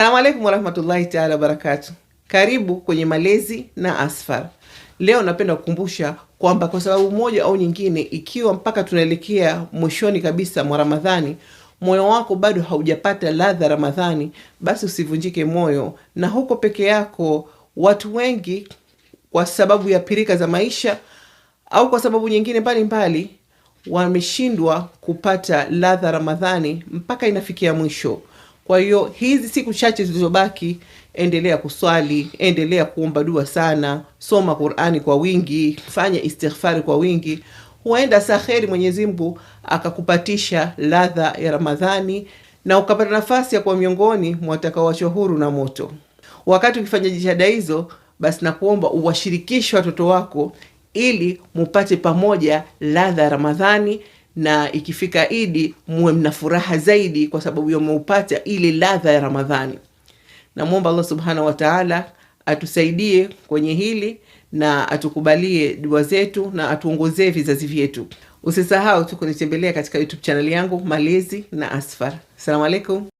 Assalamu alaikum warahmatullahi taala wabarakatuh. Karibu kwenye Malezi na Asfar. Leo napenda kukumbusha kwamba kwa sababu moja au nyingine, ikiwa mpaka tunaelekea mwishoni kabisa mwa Ramadhani, moyo wako bado haujapata ladha Ramadhani, basi usivunjike moyo, na huko peke yako. Watu wengi kwa sababu ya pirika za maisha au kwa sababu nyingine mbalimbali wameshindwa kupata ladha Ramadhani mpaka inafikia mwisho. Kwa hiyo hizi siku chache zilizobaki, endelea kuswali, endelea kuomba dua sana, soma Qur'ani kwa wingi, fanya istighfari kwa wingi. Huenda saheri Mwenyezi Mungu akakupatisha ladha ya Ramadhani na ukapata nafasi ya kuwa miongoni mwa watakaoachwa huru na moto. Wakati ukifanya jitihada hizo, basi nakuomba uwashirikishe watoto wako ili mupate pamoja ladha ya Ramadhani, na ikifika Idi muwe mna furaha zaidi kwa sababu mmeupata ile ladha ya Ramadhani. Namuomba Allah subhanahu wa ta'ala atusaidie kwenye hili na atukubalie dua zetu na atuongozee vizazi vyetu. Usisahau tu kunitembelea katika YouTube channel yangu Malezi na Asfar. Assalamu alaikum.